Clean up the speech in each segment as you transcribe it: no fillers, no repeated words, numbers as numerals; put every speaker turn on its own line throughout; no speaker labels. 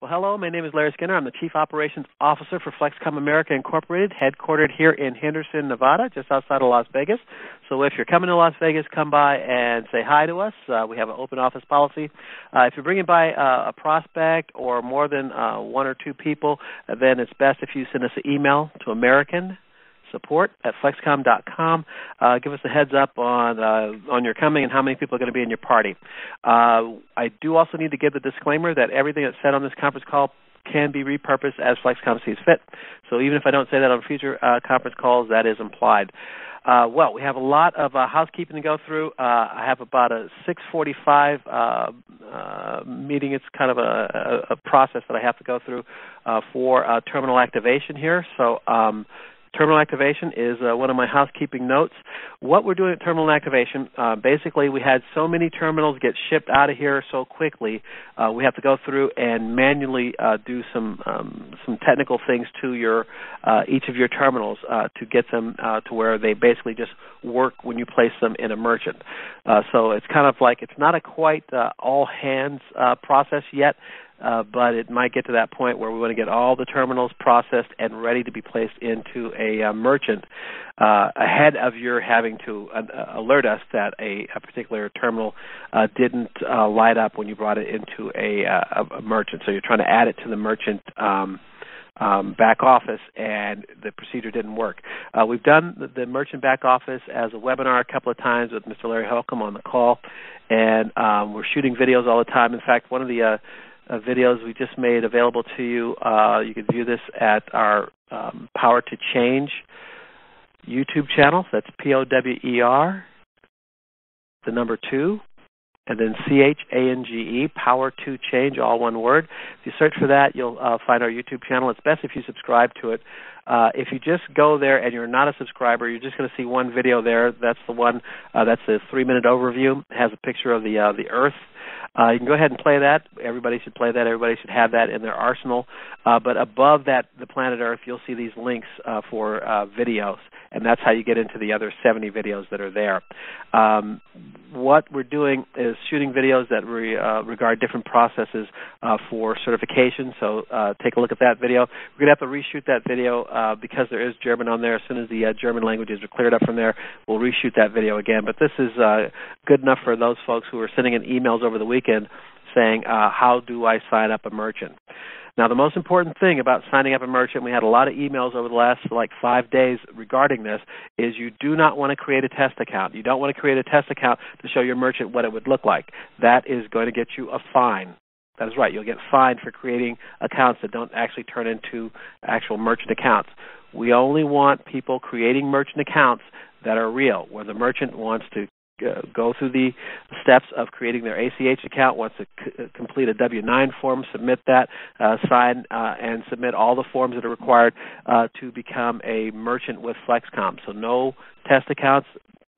Well, hello. My name is Larry Skinner. I'm the Chief Operations Officer for FlexKom America Incorporated, headquartered here in Henderson, Nevada, just outside of Las Vegas. So if you're coming to Las Vegas, come by and say hi to us. We have an open office policy. If you're bringing by a prospect or more than one or two people, then it's best if you send us an email to American support@flexkom.com. Give us a heads up on your coming and how many people are going to be in your party. I do also need to give the disclaimer that everything that's said on this conference call can be repurposed as FlexKom sees fit. So even if I don't say that on future conference calls, that is implied. Well, we have a lot of housekeeping to go through. I have about a 6:45 meeting. It's kind of a process that I have to go through for terminal activation here. So terminal activation is one of my housekeeping notes. What we're doing at terminal activation, basically we had so many terminals get shipped out of here so quickly, we have to go through and manually do some technical things to each of your terminals to get them to where they basically just work when you place them in a merchant. So it's kind of like it's not a quite all-hands process yet, but it might get to that point where we want to get all the terminals processed and ready to be placed into a merchant ahead of your having to alert us that a particular terminal didn't light up when you brought it into a merchant. So you're trying to add it to the merchant back office, and the procedure didn't work. We've done the merchant back office as a webinar a couple of times with Mr. Larry Holcomb on the call, and we're shooting videos all the time. In fact, one of the videos we just made available to you. You can view this at our Power to Change YouTube channel. That's POWER, the number 2, and then CHANGE, Power to Change, all one word. If you search for that, you'll find our YouTube channel. It's best if you subscribe to it. If you just go there and you're not a subscriber, you're just going to see one video there. That's the one. That's the 3-minute overview. It has a picture of the Earth. You can go ahead and play that. Everybody should play that. Everybody should have that in their arsenal. But above that, the planet Earth, you'll see these links for videos, and that's how you get into the other 70 videos that are there. What we're doing is shooting videos that regard different processes for certification. So take a look at that video. We're going to have to reshoot that video because there is German on there. As soon as the German languages are cleared up from there, we'll reshoot that video again. But this is good enough for those folks who are sending in emails over the weekend saying, how do I sign up a merchant? Now, the most important thing about signing up a merchant, we had a lot of emails over the last 5 days regarding this, is you do not want to create a test account. You don't want to create a test account to show your merchant what it would look like. That is going to get you a fine. That is right. You'll get fined for creating accounts that don't actually turn into actual merchant accounts. We only want people creating merchant accounts that are real, where the merchant wants to go through the steps of creating their ACH account, wants to complete a W-9 form, submit that, sign and submit all the forms that are required to become a merchant with FlexKom. So no test accounts.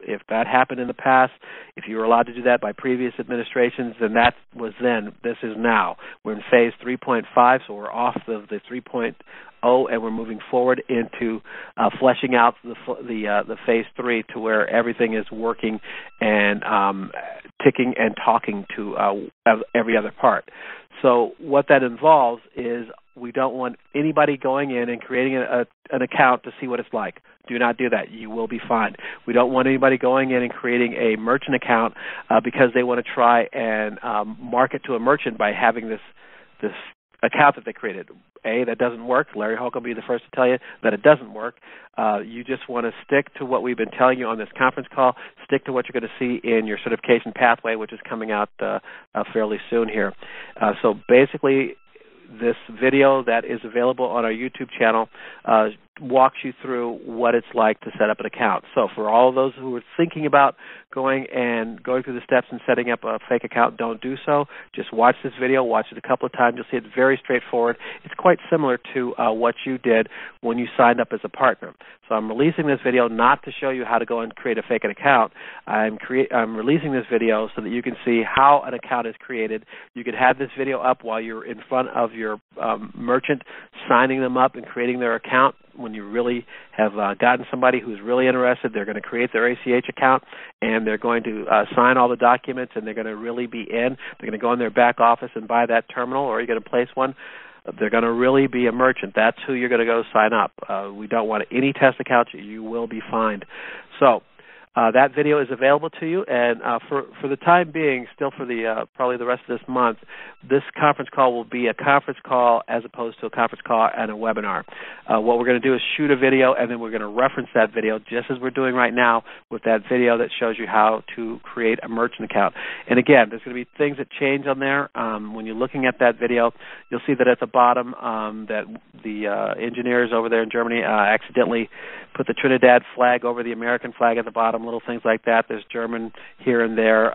If that happened in the past, if you were allowed to do that by previous administrations, then that was then. This is now. We're in phase 3.5, so we're off of the 3.0, and we're moving forward into fleshing out the phase 3 to where everything is working and ticking and talking to every other part. So what that involves is we don't want anybody going in and creating an account to see what it's like. Do not do that. You will be fined. We don't want anybody going in and creating a merchant account because they want to try and market to a merchant by having this account that they created. That doesn't work. Larry Holcomb will be the first to tell you that it doesn't work. You just want to stick to what we've been telling you on this conference call. Stick to what you're going to see in your certification pathway, which is coming out fairly soon here. So basically, this video that is available on our YouTube channel walks you through what it's like to set up an account. So for all of those who are thinking about going through the steps and setting up a fake account, don't do so. Just watch this video. Watch it a couple of times. You'll see it's very straightforward. It's quite similar to what you did when you signed up as a partner. So I'm releasing this video not to show you how to go and create a fake account. I'm releasing this video so that you can see how an account is created. You can have this video up while you're in front of your merchant, signing them up and creating their account when you really have gotten somebody who's really interested. They're going to create their ACH account, and they're going to sign all the documents, and they're going to really be in. They're going to go in their back office and buy that terminal, or you're going to place one. They're going to really be a merchant. That's who you're going to go sign up. We don't want any test accounts. You will be fined. So that video is available to you, and for the time being, still for the probably the rest of this month, this conference call will be a conference call as opposed to a conference call and a webinar. What we're going to do is shoot a video, and then we're going to reference that video just as we're doing right now with that video that shows you how to create a merchant account. And again, there's going to be things that change on there. When you're looking at that video, you'll see that at the bottom that the engineers over there in Germany accidentally put the Trinidad flag over the American flag at the bottom, little things like that. There's German here and there.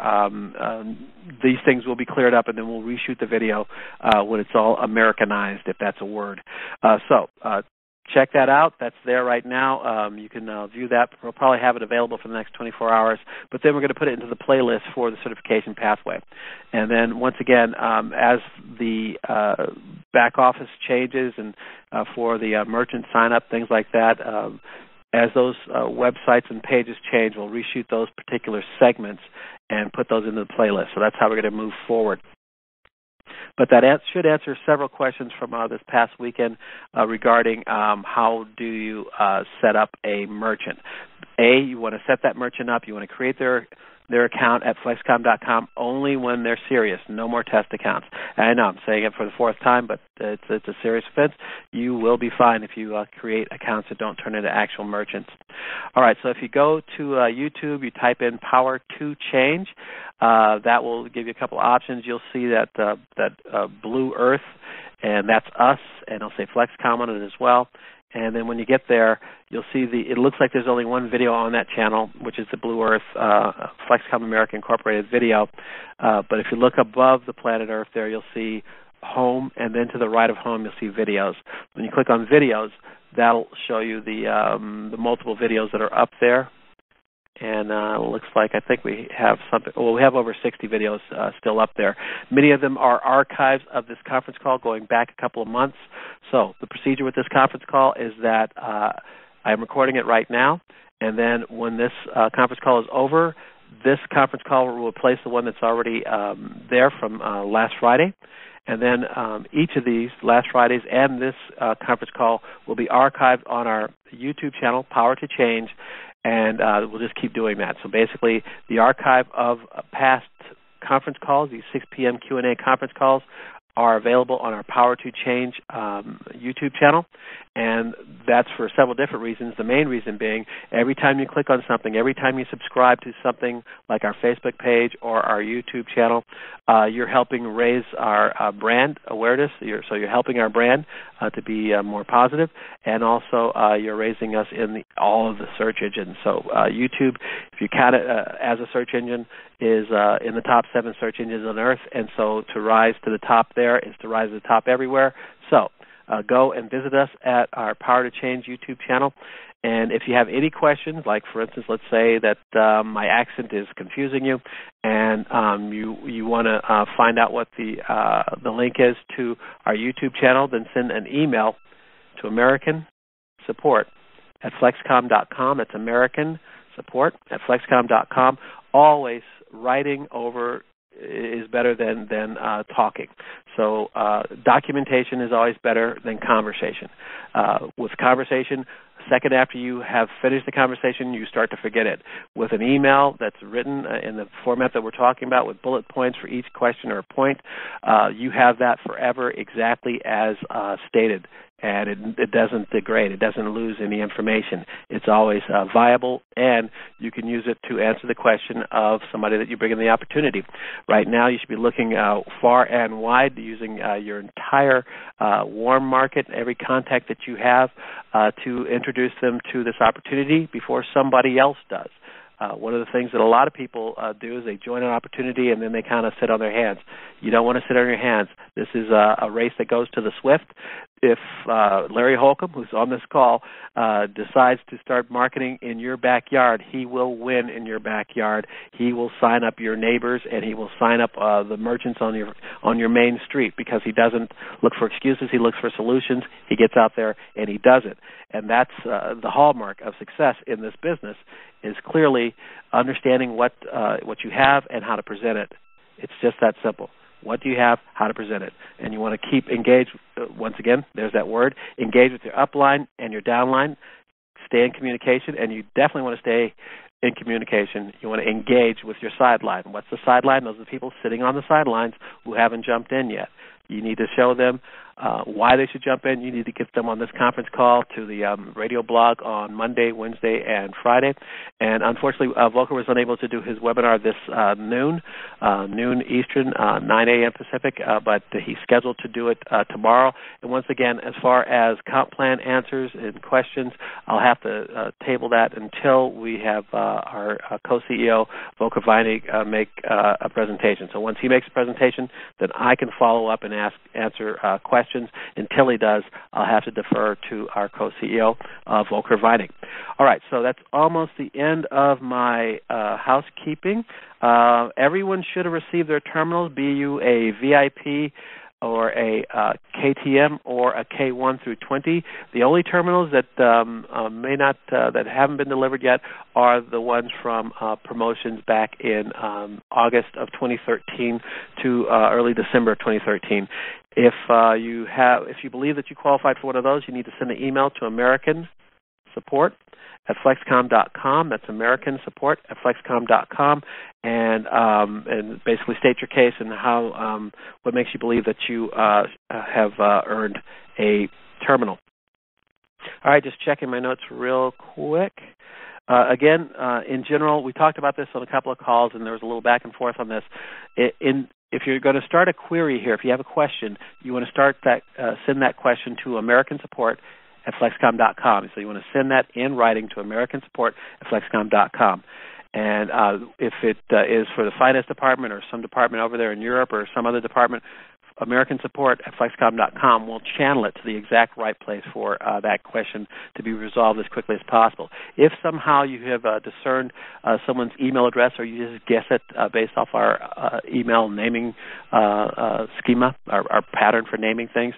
These things will be cleared up, and then we'll reshoot the video when it's all Americanized, if that's a word. So check that out. That's there right now. You can view that. We'll probably have it available for the next 24 hours, but then we're going to put it into the playlist for the certification pathway. And then once again, as the back office changes and for the merchant sign-up, things like that, as those websites and pages change, we'll reshoot those particular segments and put those into the playlist. So that's how we're going to move forward. But that should answer several questions from this past weekend regarding how do you set up a merchant. You want to set that merchant up. You want to create their account at FlexKom.com only when they're serious. No more test accounts. I know I'm saying it for the fourth time, but it's a serious offense. You will be fined if you create accounts that don't turn into actual merchants. All right, so if you go to YouTube, you type in Power to Change. That will give you a couple options. You'll see that blue earth, and that's us, and it'll say FlexKom on it as well. And then when you get there, you'll see it looks like there's only one video on that channel, which is the Blue Earth FlexKom America Incorporated video. But if you look above the planet Earth there, you'll see Home, and then to the right of Home, you'll see Videos. When you click on Videos, that'll show you the multiple videos that are up there. And it looks like I think we have something. Well, we have over 60 videos still up there. Many of them are archives of this conference call going back a couple of months. So the procedure with this conference call is that I'm recording it right now, and then when this conference call is over, this conference call will replace the one that's already there from last Friday. And then each of these, last Fridays and this conference call, will be archived on our YouTube channel, Power to Change, and we'll just keep doing that. So basically, the archive of past conference calls, these 6 p.m. Q&A conference calls, are available on our Power to Change YouTube channel, and that's for several different reasons. The main reason being, every time you click on something, every time you subscribe to something like our Facebook page or our YouTube channel, you're helping raise our brand awareness. So you're helping our brand to be more positive, and also you're raising us in all of the search engines. So YouTube, if you count it as a search engine, is in the top 7 search engines on Earth, and so to rise to the top there is to rise to the top everywhere. So go and visit us at our Power to Change YouTube channel, and if you have any questions, like for instance, let's say that my accent is confusing you, and you want to find out what the link is to our YouTube channel, then send an email to American Support at FlexKom.com. It's American Support at FlexKom.com. Always writing over is better than talking. So documentation is always better than conversation. With conversation, a second after you have finished the conversation, you start to forget it. With an email that's written in the format that we're talking about, with bullet points for each question or point, you have that forever exactly as stated. And it doesn't degrade. It doesn't lose any information. It's always viable, and you can use it to answer the question of somebody that you bring in the opportunity. Right now, you should be looking far and wide, using your entire warm market, every contact that you have, to introduce them to this opportunity before somebody else does. One of the things that a lot of people do is they join an opportunity and then they kind of sit on their hands. You don't want to sit on your hands. This is a race that goes to the swift. if Larry Holcomb, who's on this call, decides to start marketing in your backyard, he will win in your backyard. He will sign up your neighbors, and he will sign up the merchants on your main street, because he doesn't look for excuses. He looks for solutions. He gets out there and he does it. And that's the hallmark of success in this business, is clearly understanding what you have and how to present it. It's just that simple. What do you have, how to present it? And you want to keep engaged. Once again, there's that word, engage with your upline and your downline. Stay in communication, and you definitely want to stay in communication. You want to engage with your sideline. What's the sideline? Those are the people sitting on the sidelines who haven't jumped in yet. You need to show them why they should jump in. You need to get them on this conference call, to the radio blog on Monday, Wednesday, and Friday. And unfortunately, Volker was unable to do his webinar this noon Eastern, 9 a.m. Pacific, but he's scheduled to do it tomorrow. And once again, as far as comp plan answers and questions, I'll have to table that until we have our co-CEO, Volker Weinig, make a presentation. So once he makes a presentation, then I can follow up and answer questions. Until he does, I'll have to defer to our co-CEO, Volker Weinig. All right, so that's almost the end of my housekeeping. Everyone should have received their terminals, be you a VIP or a KTM or a K1 through 20. The only terminals that that haven't been delivered yet are the ones from promotions back in August of 2013 to early December of 2013. If you believe that you qualified for one of those, you need to send an email to American Support at FlexKom.com. That's American Support at FlexKom.com, and basically state your case and how what makes you believe that you have earned a terminal. All right, just checking my notes real quick. Again, in general, we talked about this on a couple of calls, and there was a little back and forth on this. If you're going to start a query here, if you have a question, you want to send that question to American Support at FlexKom.com. So you want to send that in writing to American Support at FlexKom.com. And if it is for the finance department or some department over there in Europe or some other department, American Support at FlexKom.com will channel it to the exact right place for that question to be resolved as quickly as possible. If somehow you have discerned someone's email address, or you just guess it based off our email naming schema, our pattern for naming things,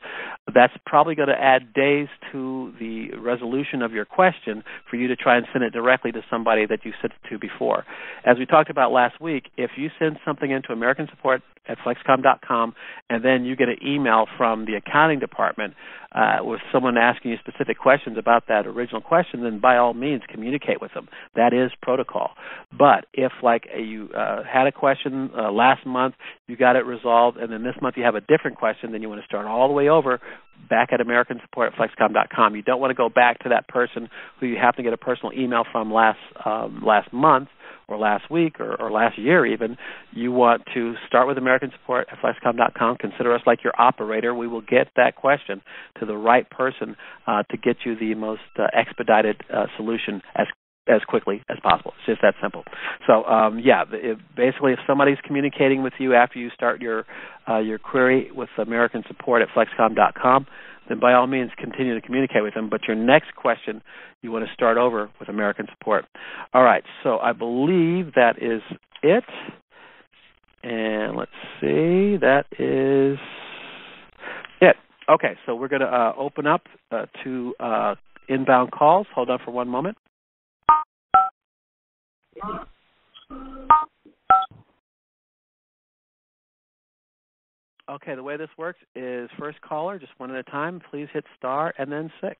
that's probably going to add days to the resolution of your question for you to try and send it directly to somebody that you sent it to before. As we talked about last week, if you send something into American Support at FlexKom.com and then you get an email from the accounting department with someone asking you specific questions about that original question, then by all means communicate with them. That is protocol. But if, like, you had a question last month, you got it resolved, and then this month you have a different question, then you want to start all the way over back at American Support at FlexKom.com. You don't want to go back to that person who you happen to get a personal email from last month or last week or last year even. You want to start with American Support at FlexKom.com. Consider us like your operator. We will get that question to the right person to get you the most expedited solution as quickly as possible. It's just that simple. So, basically, if somebody's communicating with you after you start your query with American Support at FlexKom.com, then by all means continue to communicate with them. But your next question, you want to start over with American Support. All right, so I believe that is it. And let's see, that is it. Okay, so we're going to open up to inbound calls. Hold on for one moment. Okay, the way this works is first caller, just one at a time. Please hit star and then 6.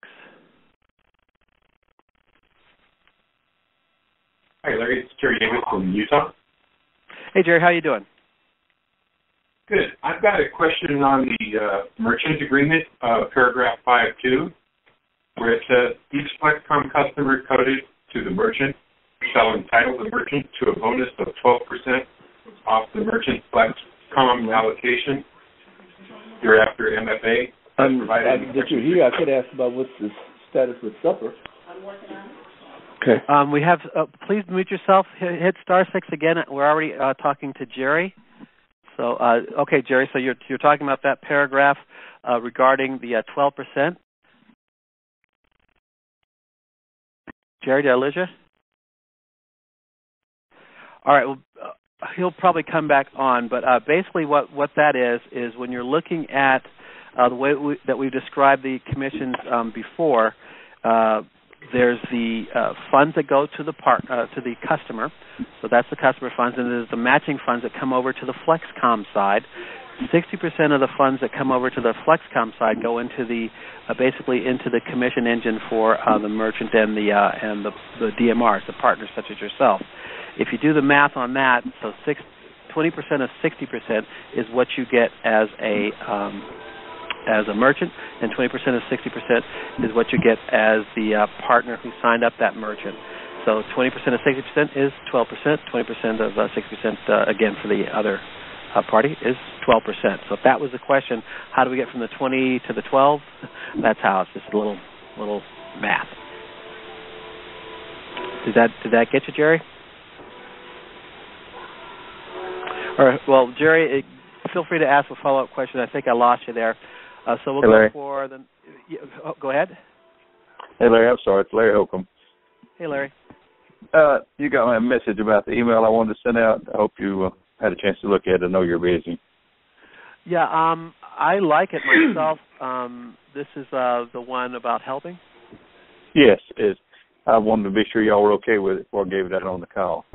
Hi, Larry. It's GaryElvis from Utah.
Hey, Jerry. How you doing?
Good. I've got a question on the merchant agreement, paragraph 5.2, where it says each FlexKom customer coded to the merchant shall entitle the merchant to a bonus of 12% off the merchant FlexKom allocation hereafter MFA.
That you're here, I could ask about what's the status with supper.
Okay. We have. Please mute yourself. Hit star 6 again. We're already talking to Jerry. So, okay, Jerry, so you're talking about that paragraph regarding the 12%? Jerry, did I lose you? All right, well, he'll probably come back on, but basically what that is when you're looking at the way that we've described the commissions before, there's the funds that go to the customer, so that's the customer funds, and there's the matching funds that come over to the FlexKom side. 60% of the funds that come over to the FlexKom side go into the basically into the commission engine for the merchant and the DMRs, the partners such as yourself. If you do the math on that, so 20% of 60% is what you get as a merchant, and 20% of 60% is what you get as the partner who signed up that merchant. So 20% of 60% is 12%. 20% of 6%, again, for the other party is 12%. So if that was the question, how do we get from the 20 to the 12? That's how. It's just a little math. Did that get you, Jerry? All right. Well, Jerry, feel free to ask a follow-up question. I think I lost you there. So we'll go for the... go ahead.
Hey, Larry. I'm sorry. It's Larry Holcomb.
Hey, Larry.
You got my message about the email I wanted to send out. I hope you had a chance to look at it. I know you're busy.
Yeah, I like it myself. This is the one about helping?
Yes. I wanted to be sure y'all were okay with it before I gave that on the call.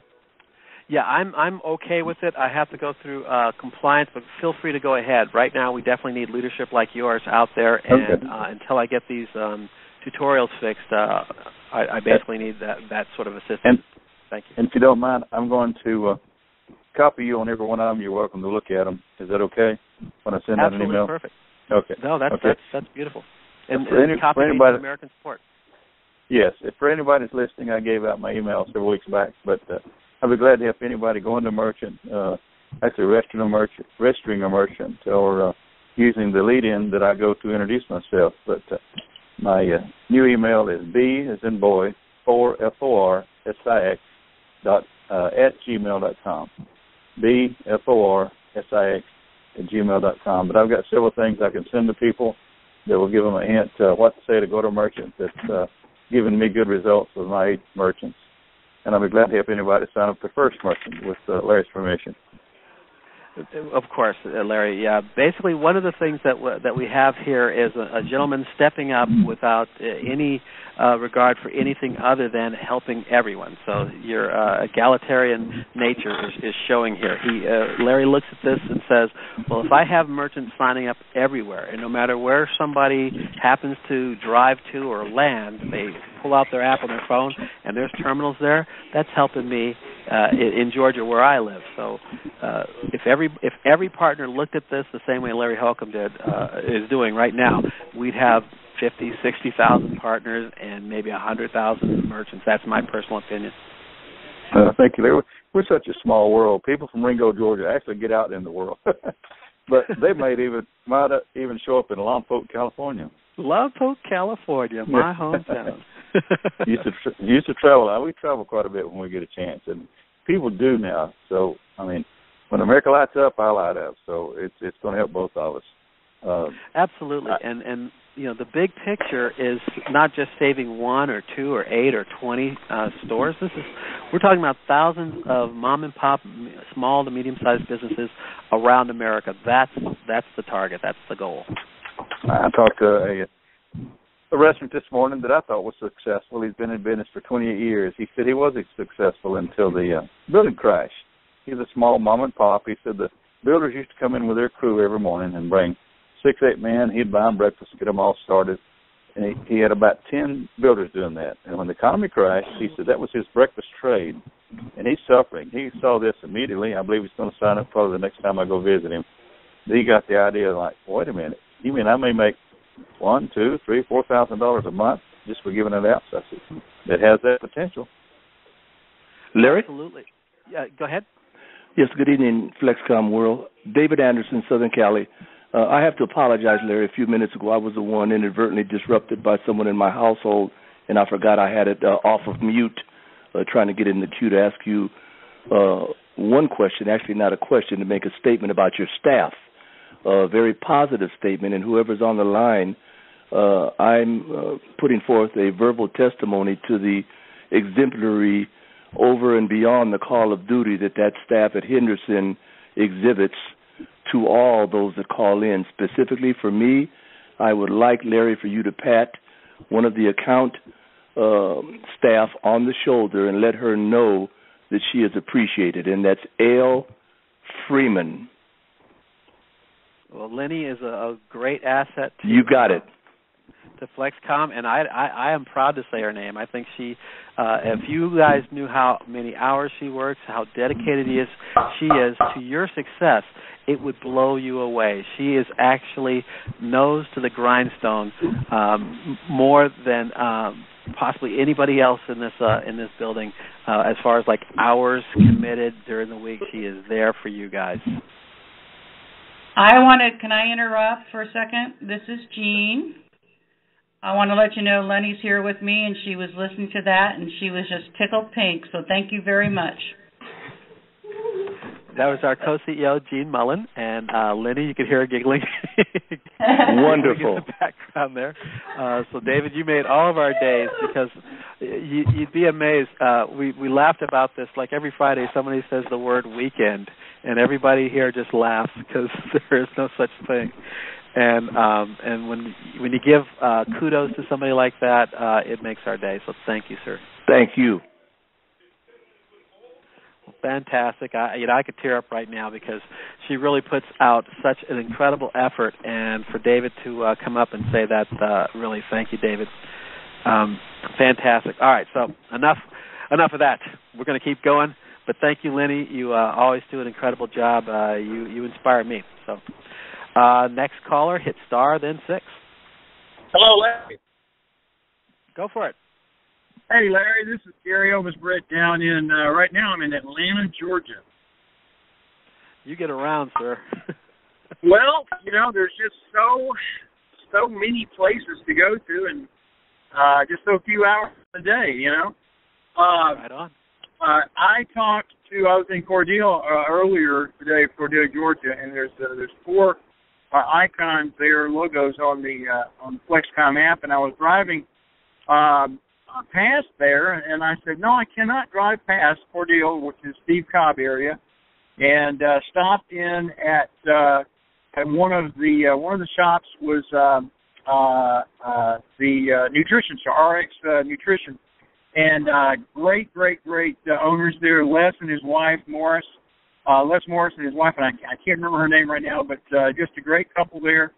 Yeah, I'm okay with it. I have to go through compliance, but feel free to go ahead. Right now, we definitely need leadership like yours out there, and until I get these tutorials fixed, I basically need that sort of assistance. Thank you.
And if you don't mind, I'm going to copy you on every one of them. You're welcome to look at them. Is that okay when I send out an email?
Absolutely perfect.
Okay.
No, that's beautiful. And copy
anybody,
American support.
Yes. If for anybody that's listening, I gave out my email several weeks back, but I'd be glad to help anybody going to merchant, actually registering a merchant, or using the lead-in that I go to introduce myself. But my new email is B as in boy, 4FORSIX at gmail.com. BFORSIX at gmail.com. But I've got several things I can send to people that will give them a hint what to say to go to a merchant that's given me good results with my 8 merchants. And I'll be glad to help anybody sign up their first merchant with Larry's permission.
Of course, Larry. Yeah. Basically, one of the things that we have here is a gentleman stepping up without any regard for anything other than helping everyone. So your egalitarian nature is showing here. Larry looks at this and says, well, if I have merchants signing up everywhere, and no matter where somebody happens to drive to or land, they pull out their app on their phone, and there's terminals there, that's helping me in Georgia where I live. So if every partner looked at this the same way Larry Holcomb is doing right now, we'd have 50, 60,000 partners and maybe 100,000 merchants. That's my personal opinion.
Thank you, Larry. We're such a small world. People from Ringo, Georgia, actually get out in the world, but they might even show up in Lompoc, California.
Lompoc, California, my hometown.
used to travel. We travel quite a bit when we get a chance, and people do now. So, I mean, when America lights up, I light up. So it's going to help both of us.
Absolutely, and you know, the big picture is not just saving 1 or 2 or 8 or 20 stores. We're talking about thousands of mom and pop, small to medium sized businesses around America. That's the target. That's the goal.
I talked to a restaurant this morning that I thought was successful. He's been in business for 28 years. He said he wasn't successful until the building crashed. He's a small mom and pop. He said the builders used to come in with their crew every morning and bring 6, 8 men. He'd buy them breakfast, get them all started. And he had about 10 builders doing that. And when the economy crashed, he said that was his breakfast trade. And he's suffering. He saw this immediately. I believe he's going to sign up probably the next time I go visit him. Then he got the idea like, wait a minute. You mean I may make $1,000, $2,000, $3,000, $4,000 a month just for giving it out? So I said, that has that potential.
Larry?
Absolutely. Yeah, go ahead.
Yes, good evening, FlexKom World. David Anderson, Southern Cali. I have to apologize, Larry. A few minutes ago, I was the one inadvertently disrupted by someone in my household, and I forgot I had it off of mute, trying to get in the queue to ask you one question, actually not a question, to make a statement about your staff, a very positive statement, and whoever's on the line, I'm putting forth a verbal testimony to the exemplary over and beyond the call of duty that staff at Henderson exhibits to all those that call in. Specifically for me, I would like, Larry, for you to pat one of the account staff on the shoulder and let her know that she is appreciated, and that's L. Freeman.
Well, Lenny is a great asset to
you got it.
To FlexKom, and I am proud to say her name. I think she, if you guys knew how many hours she works, how dedicated she is to your success, it would blow you away. She is actually nose to the grindstone more than possibly anybody else in this building. As far as like hours committed during the week, she is there for you guys.
Can I interrupt for a second? This is Jeanne. I want to let you know Lenny's here with me, and she was listening to that, and she was just tickled pink, so thank you very much.
That was our co-CEO, Jeanne Mullen, and Lenny, you could hear her giggling.
Wonderful.
In the background there. So, David, you made all of our days because you'd be amazed. We laughed about this. Like every Friday, somebody says the word weekend, and everybody here just laughs because there is no such thing. And when you give kudos to somebody like that, it makes our day. So thank you, sir.
Thank you.
Well, fantastic. I could tear up right now because she really puts out such an incredible effort. And for David to come up and say that, really, thank you, David. Fantastic. All right, so enough of that. We're going to keep going. But thank you, Lenny. You always do an incredible job. You inspire me. So. Next caller, hit star, then 6.
Hello, Larry.
Go for it.
Hey, Larry, this is GaryElvis Brett down in, right now I'm in Atlanta, Georgia.
You get around, sir.
Well, there's just so many places to go to and just so few hours a day,
Right on.
I was in Cordele earlier today, Cordele, Georgia, and there's 4 icons there, logos on the FlexKom app, and I was driving past there, and I said, no, I cannot drive past Cordele, which is Steve Cobb area, and stopped in at one of the shops was the nutrition shop, RX Nutrition, and great owners there, Les and his wife, Morris. Les Morris and his wife, and I can't remember her name right now, but just a great couple there.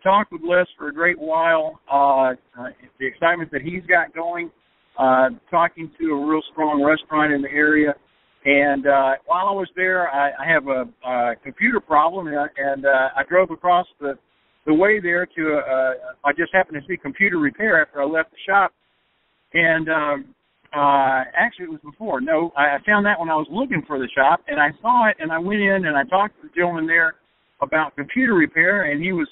Talked with Les for a great while. The excitement that he's got going, talking to a real strong restaurant in the area. And while I was there, I have a computer problem, and I drove across the way there to, I just happened to see computer repair after I left the shop. And actually, it was before. No, I found that when I was looking for the shop, and I saw it, and I went in, and I talked to the gentleman there about computer repair, and he was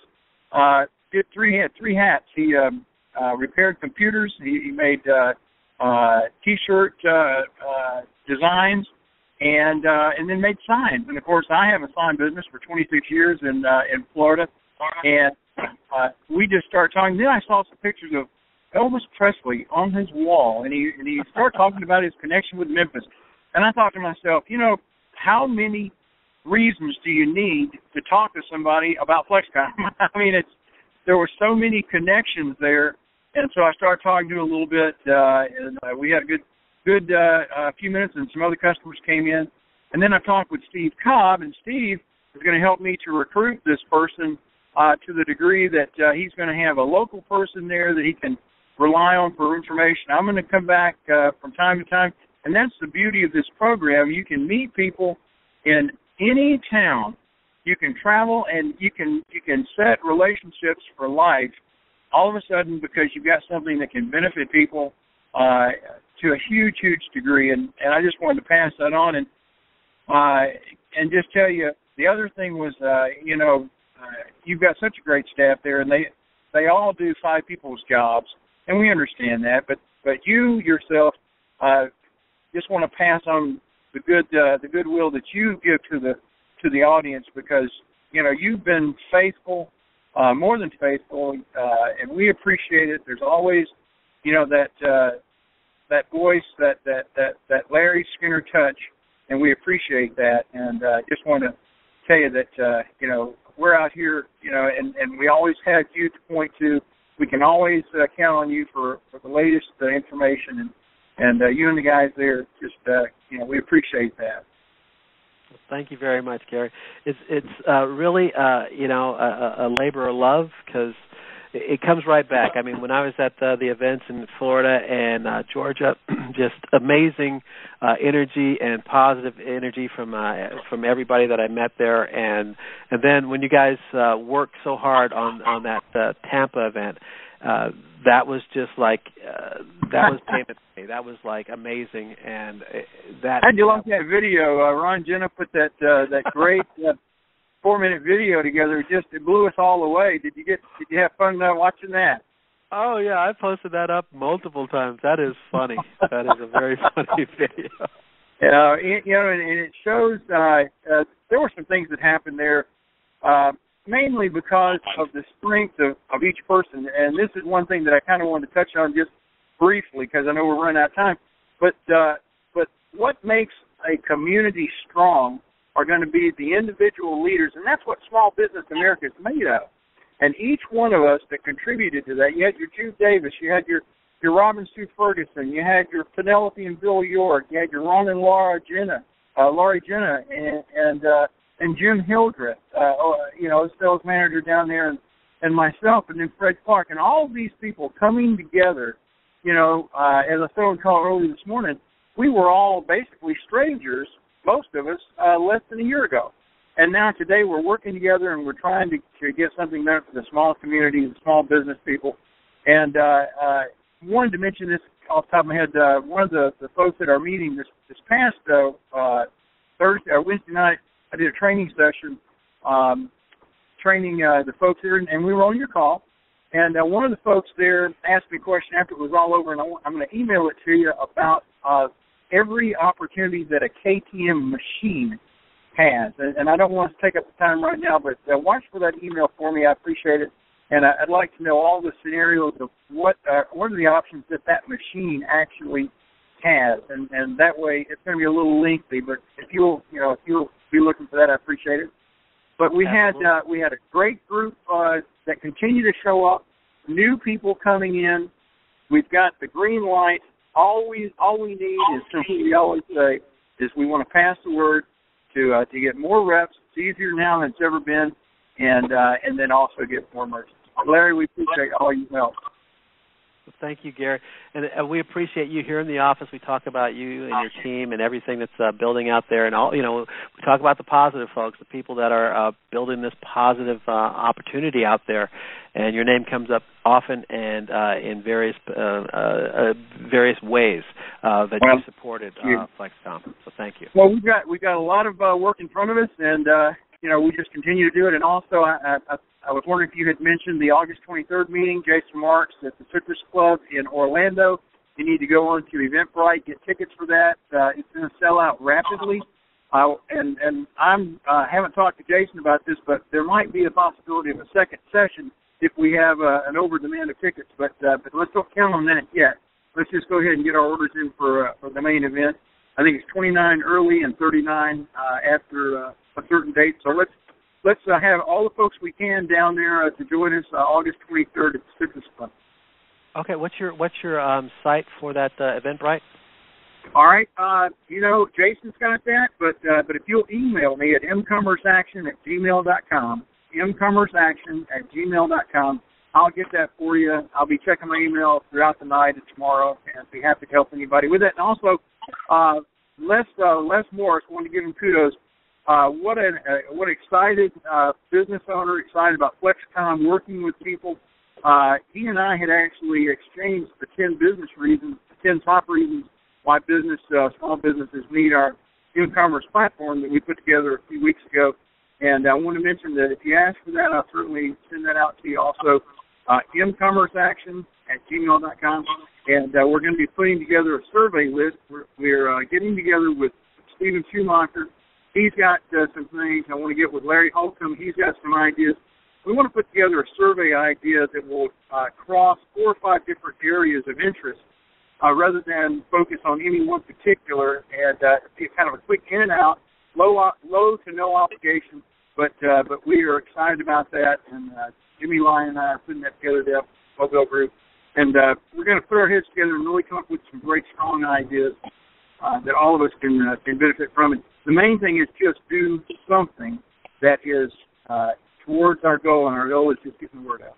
had three hats. He repaired computers. He made T-shirt designs, and then made signs. And of course, I have a sign business for 26 years in Florida, and we just started talking. Then I saw some pictures of Elvis Presley on his wall, and he started talking about his connection with Memphis. And I thought to myself, how many reasons do you need to talk to somebody about FlexKom? I mean, there were so many connections there, and so I started talking to him a little bit, and we had a good few minutes, and some other customers came in. And then I talked with Steve Cobb, and Steve is going to help me to recruit this person to the degree that he's going to have a local person there that he can rely on for information. I'm going to come back from time to time, and that's the beauty of this program. You can meet people in any town. You can travel, and you can set relationships for life all of a sudden because you've got something that can benefit people to a huge degree. And I just wanted to pass that on and just tell you the other thing was, you've got such a great staff there, and they all do 5 people's jobs. And we understand that, but you yourself just want to pass on the goodwill that you give to the audience, because you've been faithful, more than faithful, and we appreciate it. There's always that voice, that Larry Skinner touch, and we appreciate that. And just want to tell you that we're out here, and we always have you to point to. We can always count on you for the latest information, and you and the guys there, just we appreciate that.
Well, thank you very much, Gary. It's really a labor of love, because it comes right back. I mean, when I was at the events in Florida and Georgia, just amazing energy and positive energy from everybody that I met there, and then when you guys worked so hard on that Tampa event, that was just like that was payment to me. That was like amazing, and that.
How'd you like that video? Ron Jenna put that great 4-minute video together. It blew us all away. Did you have fun watching that?
Oh yeah, I posted that up multiple times. That is funny. That is a very funny video.
And it shows there were some things that happened there, mainly because of the strength of each person. And this is one thing that I kind of wanted to touch on just briefly, because I know we're running out of time. But what makes a community strong are going to be the individual leaders, and that's what Small Business America is made of. And each one of us that contributed to that, you had your Jude Davis, you had your Robin Sue Ferguson, you had your Penelope and Bill York, you had your Ron and Laurie Jenna, and Jim Hildreth, sales manager down there, and myself, and then Fred Clark, and all of these people coming together. As I said on the call earlier this morning, we were all basically strangers, most of us, less than a year ago. And now today we're working together, and we're trying to get something done for the small community, the small business people. And wanted to mention this off the top of my head. One of the folks at our meeting this past Wednesday night, I did a training session, training the folks here, and we were on your call. And one of the folks there asked me a question after it was all over, and I'm going to email it to you about every opportunity that a KTM machine has. And I don't want to take up the time right now, but watch for that email for me. I appreciate it. And I'd like to know all the scenarios of what are the options that machine actually has. And that way, it's going to be a little lengthy, but if you'll be looking for that, I appreciate it. But we had a great group that continue to show up, new people coming in. We've got the green light. All we need is something we always say is we want to pass the word to get more reps. It's easier now than it's ever been, and then also get more merchants. Larry, we appreciate all your help.
Well, thank you, Gary. And we appreciate you here in the office. We talk about you and your team and everything that's building out there. And, we talk about the positive folks, the people that are building this positive opportunity out there. And your name comes up often and in various ways that you supported FlexKom. So thank you.
Well, we've got a lot of work in front of us, and we just continue to do it. And also, I was wondering if you had mentioned the August 23rd meeting, Jason Marks at the Citrus Club in Orlando. You need to go on to Eventbrite, get tickets for that. It's going to sell out rapidly. And I haven't talked to Jason about this, but there might be a possibility of a second session if we have an over-demand of tickets. But let's don't count on that yet. Let's just go ahead and get our orders in for the main event. I think it's 29 early and 39 after a certain date. So let's have all the folks we can down there to join us August 23rd at the Citrus Club. Okay, what's your site for that Eventbrite? All right, Jason's got that, but if you'll email me at mcommerceaction@gmail.com, mcommerceaction@gmail.com, I'll get that for you. I'll be checking my email throughout the night and tomorrow, and be happy to help anybody with that. And also, Les Morris, wanted to give him kudos. What excited business owner, excited about FlexKom, working with people. He and I had actually exchanged the 10 business reasons, 10 top reasons why small businesses need our e-commerce platform that we put together a few weeks ago. And I want to mention that if you ask for that, I'll certainly send that out to you also. mcommerceaction@gmail.com. And we're going to be putting together a survey list. We're getting together with Stephen Schumacher. He's got some things. I want to get with Larry Holcomb. He's got some ideas. We want to put together a survey idea that will cross 4 or 5 different areas of interest rather than focus on any one particular, and be kind of a quick in and out, low to no obligation. But we are excited about that, and Jimmy Lyon and I are putting that together, the Mobile Group. And we're going to put our heads together and really come up with some great, strong ideas that all of us can benefit from. And the main thing is just do something that is towards our goal, and our goal is just getting the word out.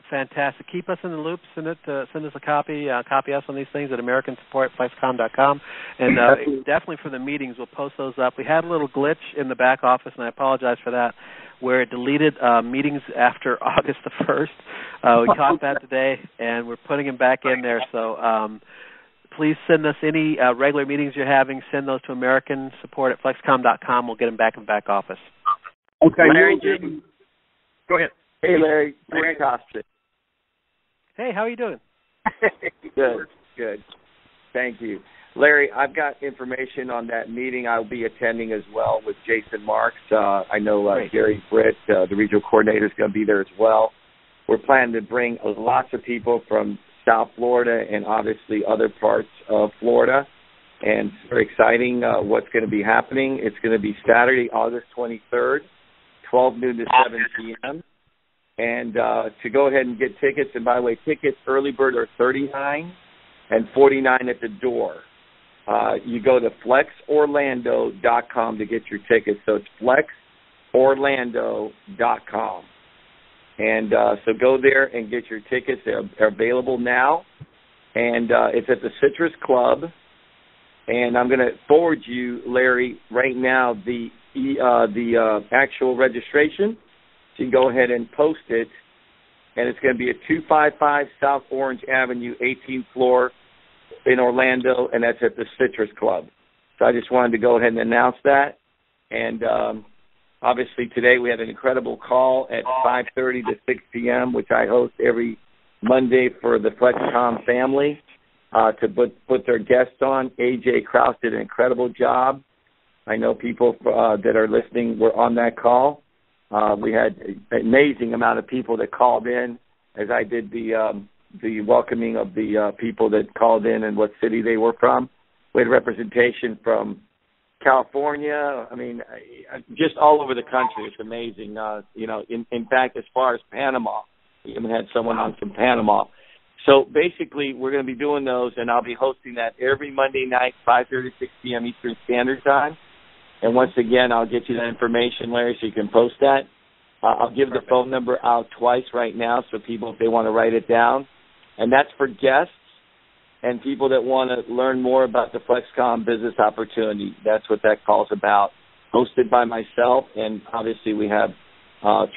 Fantastic. Keep us in the loop. Send us a copy. Copy us on these things at AmericanSupportFlexKom.com. And definitely for the meetings, we'll post those up. We had a little glitch in the back office, and I apologize for that, where it deleted meetings after August the 1st. We caught that today, and we're putting them back in there. So please send us any regular meetings you're having. Send those to AmericanSupportFlexKom.com. We'll get them back in the back office.
Okay.
Larry,
go ahead.
Hey, Larry. Rick Costa.
Hey, how are you doing?
Good. Thank you. Larry, I've got information on that meeting I'll be attending as well with Jason Marks. I know Gary Britt, the regional coordinator, is going to be there as well. We're planning to bring lots of people from South Florida and obviously other parts of Florida. And it's very exciting what's going to be happening. It's going to be Saturday, August 23rd, 12 noon to 7 p.m. And to go ahead and get tickets, and by the way, tickets early bird are $39 and $49 at the door. You go to FlexOrlando.com to get your tickets. So it's FlexOrlando.com. And so go there and get your tickets. They're available now. And it's at the Citrus Club. And I'm going to forward you, Larry, right now the actual registration. So you can go ahead and post it. And it's going to be at 255 South Orange Avenue, 18th floor in Orlando, and that's at the Citrus Club. So I just wanted to go ahead and announce that. And obviously today we had an incredible call at 5:30 to 6 p.m., which I host every Monday for the FlexKom family to put their guests on. A.J. Krause did an incredible job. I know people that are listening were on that call. We had an amazing amount of people that called in as I did the welcoming of the people that called in and what city they were from. We had representation from California. I mean, just all over the country. It's amazing. In fact, as far as Panama, we even had someone on from Panama. So basically, we're going to be doing those, and I'll be hosting that every Monday night, 5:30 to 6 p.m. Eastern Standard Time. And once again, I'll get you that information, Larry, so you can post that. I'll give the phone number out twice right now so people, if they want to write it down. And that's for guests and people that want to learn more about the FlexKom business opportunity. That's what that call's about. Hosted by myself, and obviously we have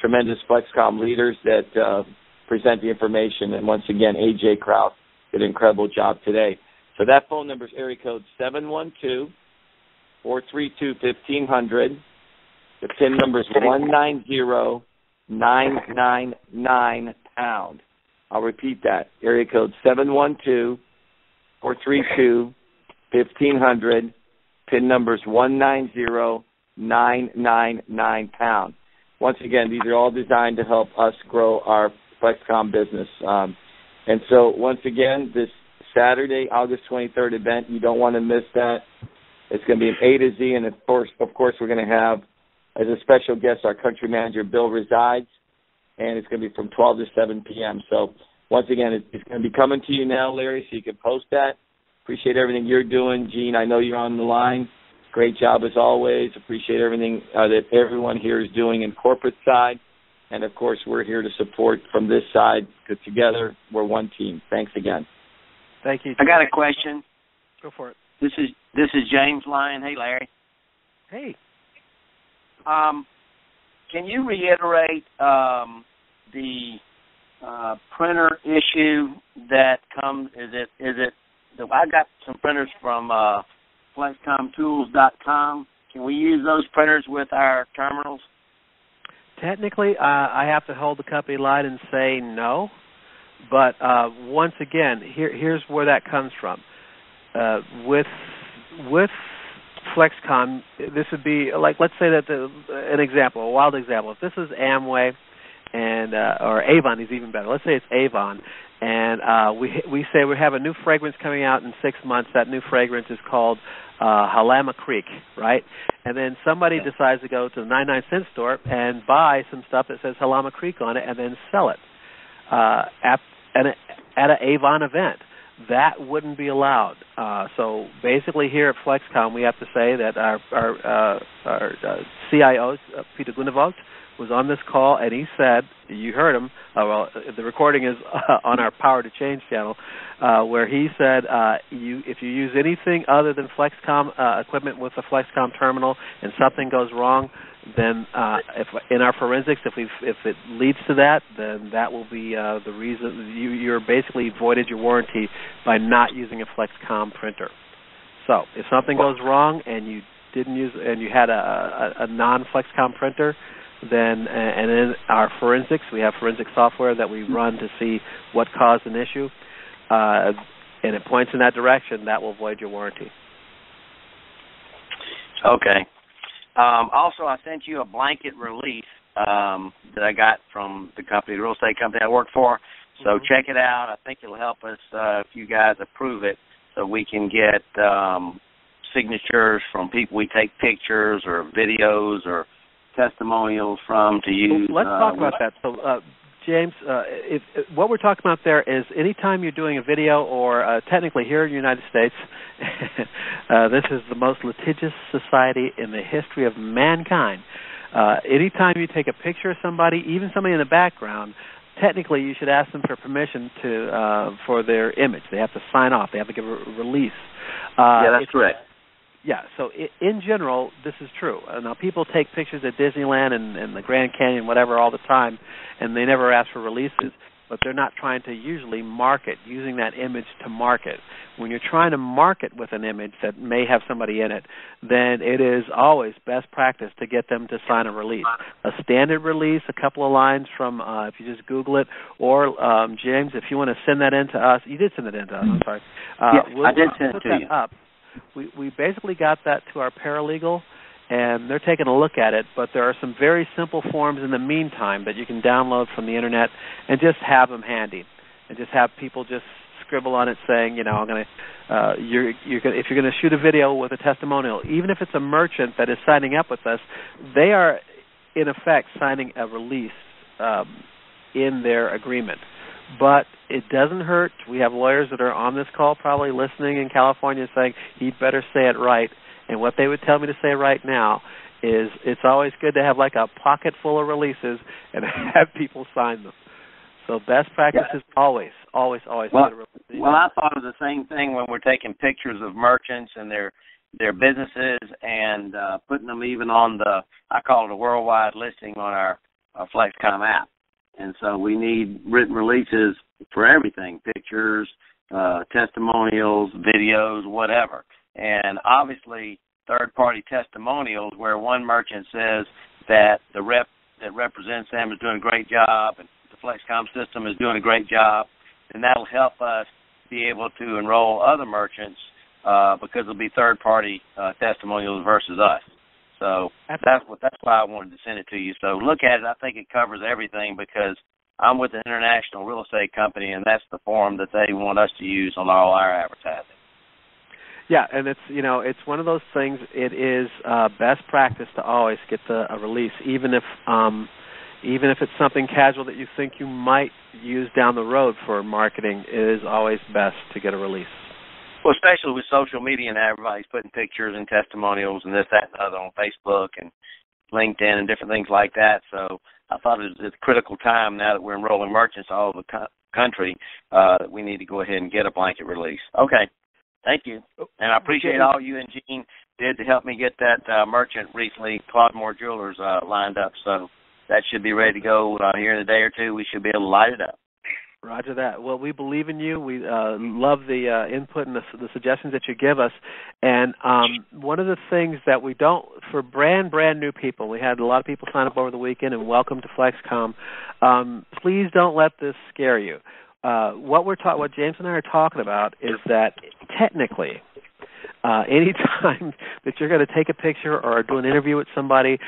tremendous FlexKom leaders that present the information. And once again, A.J. Krause did an incredible job today. So that phone number is area code 712-432-1500. The PIN number is 190999#. I'll repeat that. Area code 712-432-1500. PIN number is 190999#. Once again, these are all designed to help us grow our FlexKom business. And so, once again, this Saturday, August 23rd event, you don't want to miss that. It's going to be an A to Z, and of course, we're going to have, as a special guest, our country manager, Bill Resides, and it's going to be from 12 to 7 p.m. So, once again, it's going to be coming to you now, Larry, so you can post that. Appreciate everything you're doing. Jeanne, I know you're on the line. Great job as always. Appreciate everything that everyone here is doing in corporate side. And, of course, we're here to support from this side, because together we're one team. Thanks again.
Thank you.
I got a question.
Go for it.
This is James Lyon. Hey, Larry.
Hey.
Can you reiterate the printer issue that comes? Is it? I got some printers from FlexKomTools.com. Can we use those printers with our terminals?
Technically, I have to hold the company line and say no. But once again, here's where that comes from. With FlexKom, this would be like, let's say that an example, a wild example. If this is Amway and or Avon is even better. Let's say it's Avon, and we say we have a new fragrance coming out in 6 months. That new fragrance is called Halama Creek, right? And then somebody decides to go to the 99-cent store and buy some stuff that says Halama Creek on it, and then sell it at an Avon event. That wouldn't be allowed. So basically, here at FlexKom, we have to say that our CIO, Peter Gunevald, was on this call, and he said, you heard him, well, the recording is on our Power to Change channel, where he said if you use anything other than FlexKom equipment with the FlexKom terminal and something goes wrong, then if in our forensics, if it leads to that, then that will be the reason you're basically voided your warranty by not using a FlexKom printer. So if something goes wrong and you didn't use and you had a non-FlexKom printer, then and in our forensics, we have forensic software that we run to see what caused an issue, and it points in that direction, that will void your warranty.
Okay. Also, I sent you a blanket release that I got from the company, the real estate company I work for. So check it out. I think it'll help us if you guys approve it, so we can get signatures from people we take pictures or videos or testimonials from to use.
Let's talk about that. So, James, what we're talking about there is anytime you're doing a video or technically here in the United States, this is the most litigious society in the history of mankind. Anytime you take a picture of somebody, even somebody in the background, technically you should ask them for permission for their image. They have to sign off. They have to give a release.
Yeah, that's correct.
Yeah, so in general, this is true. Now, people take pictures at Disneyland and the Grand Canyon, whatever, all the time, and they never ask for releases, but they're not trying to usually market, using that image to market. When you're trying to market with an image that may have somebody in it, then it is always best practice to get them to sign a release. A standard release, a couple of lines from, if you just Google it, or, James, if you want to send that in to us, you did send it in to us, I'm sorry.
I did send it to you.
Up. We basically got that to our paralegal, and they're taking a look at it, but there are some very simple forms in the meantime that you can download from the Internet and just have them handy, and just have people just scribble on it saying, you know, I'm going to, if you're going to shoot a video with a testimonial, even if it's a merchant that is signing up with us, they are, in effect, signing a release in their agreement. But it doesn't hurt. We have lawyers that are on this call probably listening in California saying, he'd better say it right. And what they would tell me to say right now is it's always good to have like a pocket full of releases and have people sign them. So best practice is always
well,
get a release.
Well, I thought of the same thing when we're taking pictures of merchants and their businesses and putting them even on I call it a worldwide listing on our FlexKom app. And so we need written releases for everything, pictures, testimonials, videos, whatever. And obviously third-party testimonials where one merchant says that the rep that represents them is doing a great job and the FlexKom system is doing a great job, and that'll help us be able to enroll other merchants because it'll be third-party testimonials versus us. So that's why I wanted to send it to you. So look at it. I think it covers everything because I'm with an international real estate company, and that's the form that they want us to use on all our advertising.
Yeah, and it's one of those things. It is best practice to always get a release, even if it's something casual that you think you might use down the road for marketing. It is always best to get a release.
Well, especially with social media and everybody's putting pictures and testimonials and this, that, and the other on Facebook and LinkedIn and different things like that. So I thought it was a critical time now that we're enrolling merchants all over the country that we need to go ahead and get a blanket release. Okay. Thank you. And I appreciate all you and Jeanne did to help me get that merchant recently, Claudemore Jewelers, lined up. So that should be ready to go here in a day or two. We should be able to light it up.
Roger that. Well, we believe in you. We love the input and the suggestions that you give us. And one of the things that we don't, for brand new people, we had a lot of people sign up over the weekend, and welcome to FlexKom. Please don't let this scare you. What James and I are talking about is that technically anytime that you're going to take a picture or do an interview with somebody,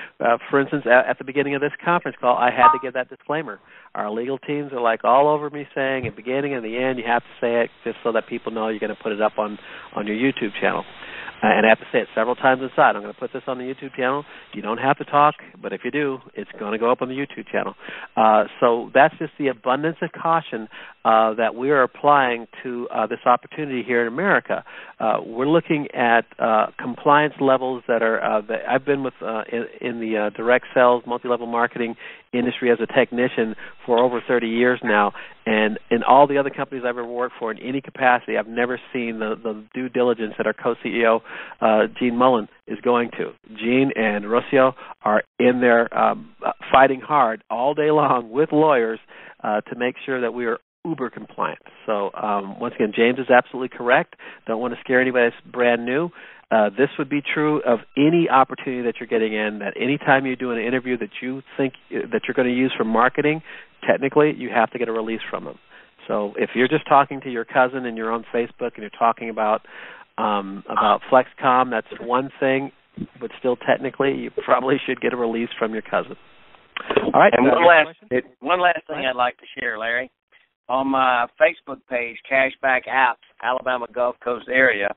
for instance, at the beginning of this conference call, I had to give that disclaimer. Our legal teams are like all over me saying at the beginning and the end, you have to say it just so that people know you're going to put it up on your YouTube channel. And I have to say it several times inside. I'm going to put this on the YouTube channel. You don't have to talk, but if you do, it's going to go up on the YouTube channel. So that's just the abundance of caution that we are applying to this opportunity here in America. We're looking at compliance levels that are that I've been with in the direct sales, multi-level marketing industry as a technician for over 30 years now, and in all the other companies I've ever worked for in any capacity, I've never seen the due diligence that our co-CEO, Jeanne Mullen, is going to. Jeanne and Rocio are in there fighting hard all day long with lawyers to make sure that we are uber compliant. So once again, James is absolutely correct. Don't want to scare anybody that's brand new. This would be true of any opportunity that you're getting in, that any time you do an interview that you think that you're going to use for marketing, technically you have to get a release from them. So if you're just talking to your cousin and you're on Facebook and you're talking about FlexKom, that's one thing, but still technically you probably should get a release from your cousin. All right.
And one last thing I'd like to share, Larry. On my Facebook page, Cashback Apps, Alabama Gulf Coast area,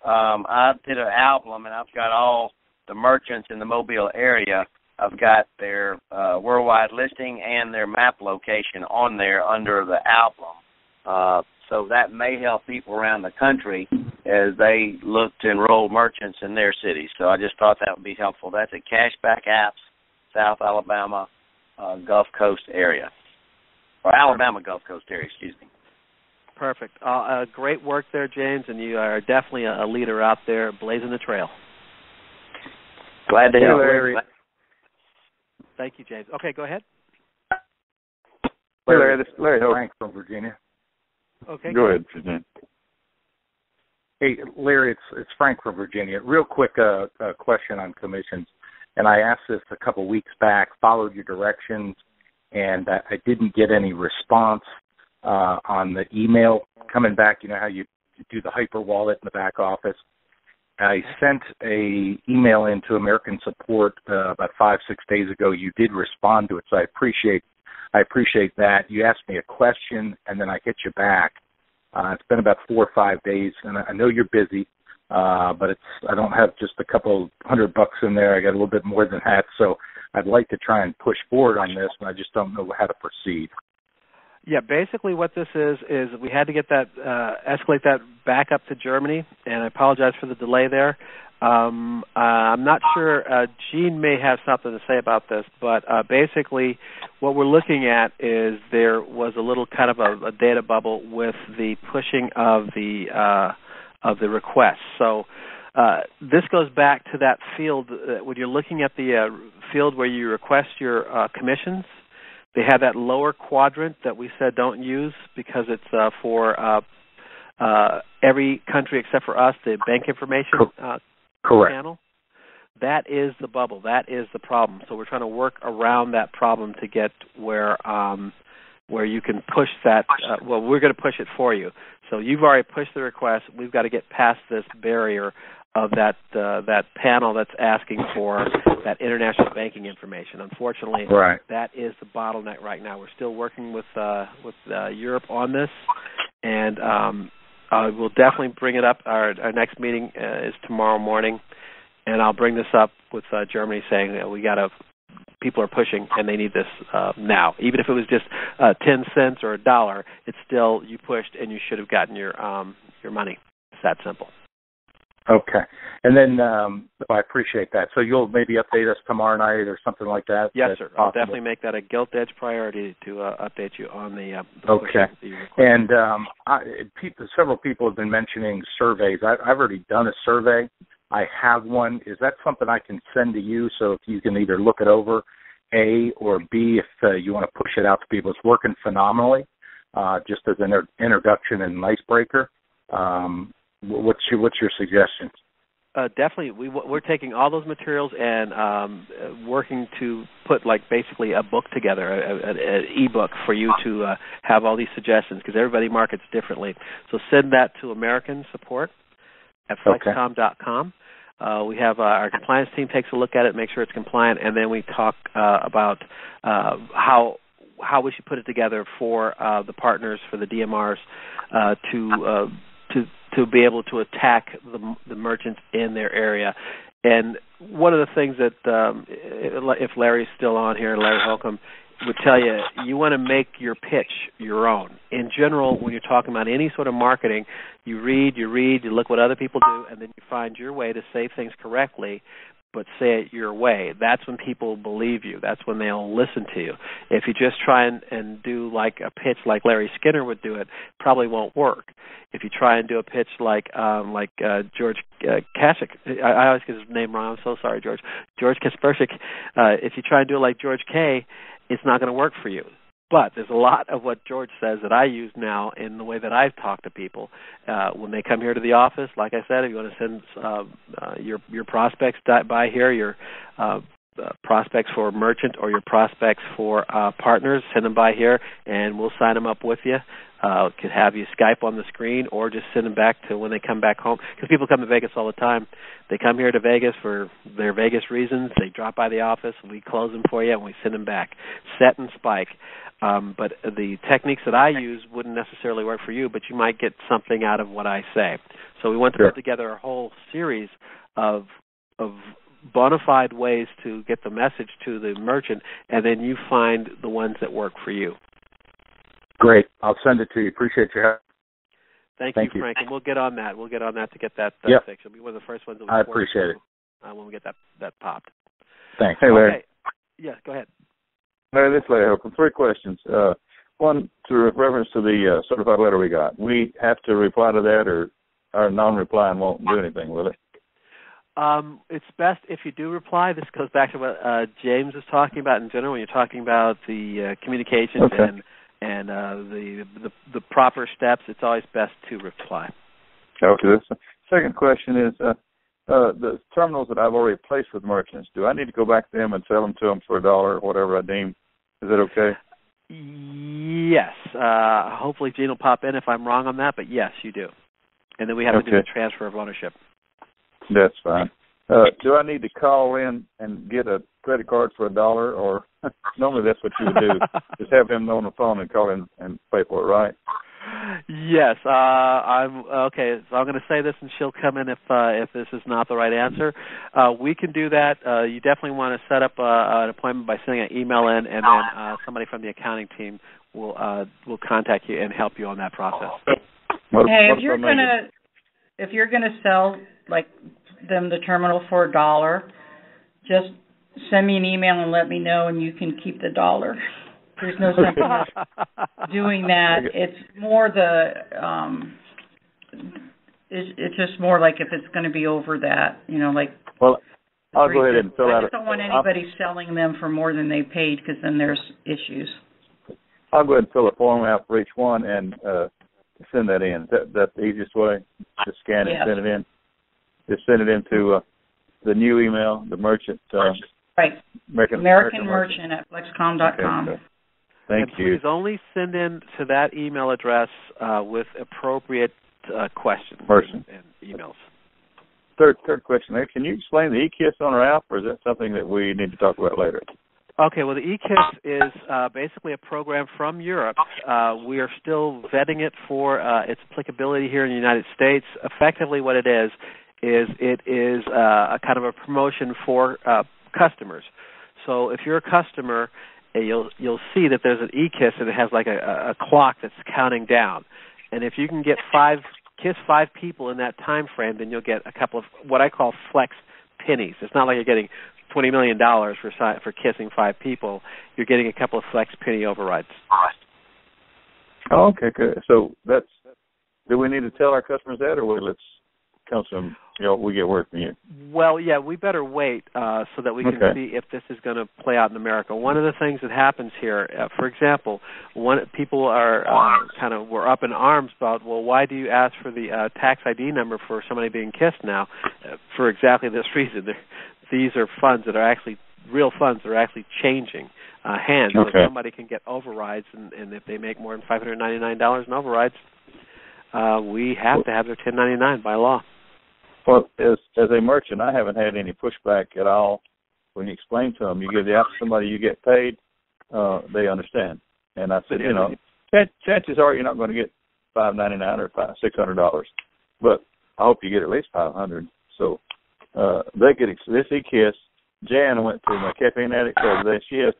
I did an album, and I've got all the merchants in the Mobile area. I've got their worldwide listing and their map location on there under the album. So that may help people around the country as they look to enroll merchants in their cities. So I just thought that would be helpful. That's at Cashback Apps, South Alabama Gulf Coast area. Or Alabama Gulf Coast area, excuse me.
Perfect. Great work there, James, and you are definitely a leader out there blazing the trail.
Glad to help.
Larry.
Thank you, James. Okay, go ahead.
Larry, this is Larry Frank from Virginia.
Okay.
Go ahead, Jeanne. Hey, Larry, it's Frank from Virginia. Real quick question on commissions, and I asked this a couple weeks back, followed your directions, and I didn't get any response on the email coming back. You know how you do the hyper wallet in the back office. I sent a email into American Support about 5-6 days ago. You did respond to it, so I appreciate that. You asked me a question, and then I hit you back. It's been about 4 or 5 days, and I know you're busy, but I don't have just a couple $100 in there. I got a little bit more than that, so I'd like to try and push forward on this, and I just don't know how to proceed.
Yeah, basically what this is we had to get that, escalate that back up to Germany, and I apologize for the delay there. I'm not sure, Jeanne may have something to say about this, but basically what we're looking at is there was a little kind of a data bubble with the pushing of the request. So this goes back to that field, when you're looking at the field where you request your commissions, they have that lower quadrant that we said don't use because it's for every country except for us, the bank information
Correct.
channel. That is the bubble. That is the problem. So we're trying to work around that problem to get where you can push that. Well, we're going to push it for you. So you've already pushed the request. We've got to get past this barrier of that panel that's asking for that international banking information. Unfortunately,
right.
That is the bottleneck right now. We're still working with Europe on this, and we'll definitely bring it up. Our next meeting is tomorrow morning, and I'll bring this up with Germany, saying that people are pushing and they need this now. Even if it was just 10 cents or $1, it's still you pushed and you should have gotten your money. It's that simple.
Okay. And then I appreciate that. So you'll maybe update us tomorrow night or something like that?
Yes, sir. I'll definitely make that a gilt-edged priority to update you on the
okay. And several people have been mentioning surveys. I've already done a survey. I have one. Is that something I can send to you so if you can either look it over, A, or B, if you want to push it out to people? It's working phenomenally, just as an introduction and an icebreaker. What's your suggestion?
Definitely. We're taking all those materials and working to put basically a book together, an e-book for you to have all these suggestions because everybody markets differently. So send that to American Support. at FlexKom.com. We have our compliance team takes a look at it, make sure it's compliant, and then we talk about how we should put it together for the partners, for the DMRs, to be able to attack the merchants in their area. And one of the things that if Larry's still on here, Larry Holcomb, would tell you, you want to make your pitch your own. In general, when you're talking about any sort of marketing, you read, you look what other people do, and then you find your way to say things correctly, but say it your way. That's when people believe you. That's when they'll listen to you. If you just try and do like a pitch like Larry Skinner would do it, probably won't work. If you try and do a pitch like George Kasich, I always get his name wrong. I'm so sorry, George Kaspersic. If you try and do it like George K., it's not going to work for you. But there's a lot of what George says that I use now in the way that I've talked to people. When they come here to the office, like I said, if you want to send your prospects by here, your prospects for merchant or your prospects for partners, send them by here, and we'll sign them up with you. Could have you Skype on the screen or just send them back to when they come back home. Because people come to Vegas all the time. They come here to Vegas for their Vegas reasons. They drop by the office, we close them for you, and we send them back. Set and spike. But the techniques that I use wouldn't necessarily work for you, but you might get something out of what I say. So we want to put together a whole series of bona fide ways to get the message to the merchant, and then you find the ones that work for you.
Great. I'll send it to you. Appreciate your help.
Thank you, Frank. And we'll get on that. We'll get on that to get that fixed. It'll be one of the first ones that we
I appreciate it.
When we get that popped.
Thanks. Hey, Larry.
Okay. Yeah, go ahead.
Larry, this is Larry Holcomb. 3 questions. One, to reference to the certified letter we got. We have to reply to that, or our non-reply won't do anything, will it?
It's best if you do reply. This goes back to what James was talking about in general when you're talking about the communications and the proper steps. It's always best to reply.
Okay. The second question is the terminals that I've already placed with merchants. Do I need to go back to them and sell them to them for $1 or whatever I deem? Is that okay?
Yes. Hopefully Jeanne will pop in if I'm wrong on that, but yes, you do. And then we have to do the transfer of ownership. That's
fine. Do I need to call in and get a credit card for $1, or normally that's what you would do? Just have them on the phone and call in and pay for it, right?
Yes. I'm okay. So I'm going to say this, and she'll come in if this is not the right answer. We can do that. You definitely want to set up an appointment by sending an email in, and then somebody from the accounting team will contact you and help you on that process.
If you're gonna sell them the terminal for $1, just send me an email and let me know, and you can keep the $1. There's no sense in doing that. It's more it's just more like if it's going to be over that,
Well, I'll go ahead and fill out.
I just don't want anybody selling them for more than they paid, because then there's issues.
I'll go ahead and fill a form out for each one and send that in. That's the easiest way. Just scan it and send it in. Just send it into the new email, the merchant.
Right. American Merchant at FlexKom.com.
Okay, Thank you.
Please only send in to that email address with appropriate questions and emails.
Third question, can you explain the eKiss on our app, or is that something that we need to talk about later?
Okay, well, the eKiss is basically a program from Europe. We are still vetting it for its applicability here in the United States. Effectively what it is a kind of a promotion for customers. So if you're a customer, you'll see that there's an eKiss, and it has like a clock that's counting down. And if you can get kiss 5 people in that time frame, then you'll get a couple of what I call flex pennies. It's not like you're getting $20 million for kissing 5 people. You're getting a couple of flex penny overrides.
Oh, okay, good. So do we need to tell our customers that, or will it come from, we get word from you?
Well, yeah, we better wait so that we can see if this is going to play out in America. One of the things that happens here, for example, people are we're up in arms about, well, why do you ask for the tax ID number for somebody being kissed now? For exactly this reason. These are funds that are actually real funds that are actually changing hands. So somebody can get overrides, and if they make more than $599 in overrides, we have to have their 1099 by law.
Well, as a merchant, I haven't had any pushback at all. When you explain to them, you give the app to somebody, you get paid, they understand. And I said, chances are you're not going to get $599 or $600, but I hope you get at least $500. So they get this e-kiss. Jeanne went to my Caffeine Addict the other day. She has